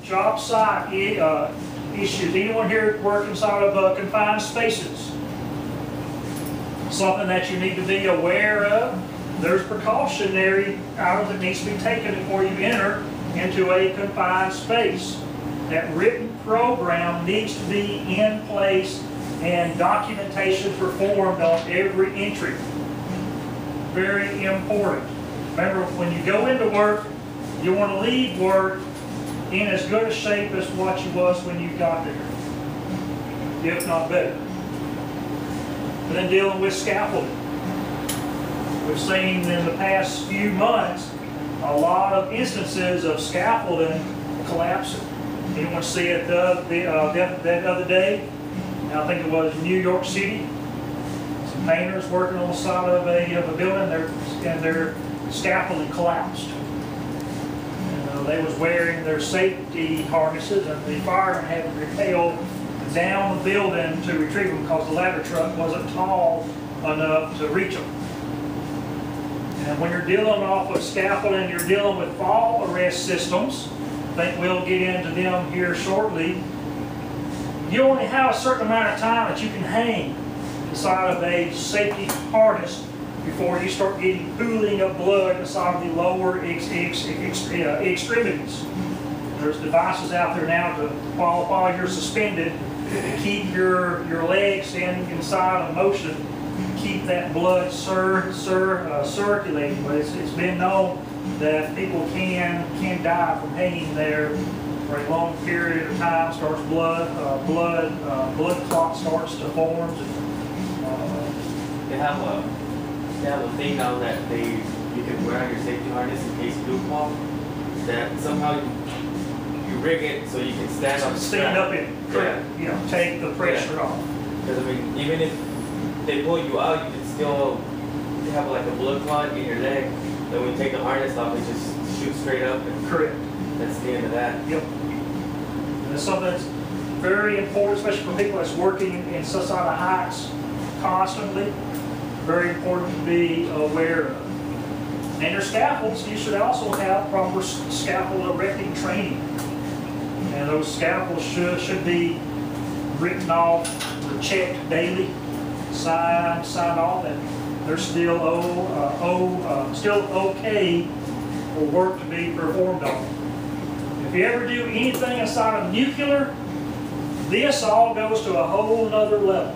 job site issues. Anyone here work inside of confined spaces? Something that you need to be aware of. There's precautionary items that needs to be taken before you enter into a confined space. That written program needs to be in place and documentation performed on every entry. Very important. Remember, when you go into work, you want to leave work in as good a shape as what you was when you got there, if not better. And then dealing with scaffolding. We've seen in the past few months a lot of instances of scaffolding collapsing. Anyone see it that other day? I think it was New York City. Some painters working on the side of a building, and their scaffolding collapsed. And they was wearing their safety harnesses, and the firemen had to rappel down the building to retrieve them because the ladder truck wasn't tall enough to reach them. And when you're dealing off of scaffolding, you're dealing with fall arrest systems. I think we'll get into them here shortly. You only have a certain amount of time that you can hang inside of a safety harness before you start getting pooling of blood inside of the lower extremities. There's devices out there now to, while you're suspended, to keep your legs inside of motion, keep that blood circulating. But it's been known that people can die from hanging there for a long period of time. Starts blood clot starts to form. They have a thing now that you can wear on your safety harness in case you do fall. That somehow you rig it so you can stand up. Stand up and take the pressure off. Because I mean, even if they pull you out, you can still have like a blood clot in your leg. Then when you take the harness off, it just shoots straight up. And correct. That's the end of that. Yep. And it's something that's very important, especially for people that's working in such high heights constantly. Very important to be aware of. And your scaffolds, you should also have proper scaffold erecting training. And those scaffolds should be written off, checked daily, signed off, and they're still okay for work to be performed on. If you ever do anything inside of nuclear, this all goes to a whole nother level.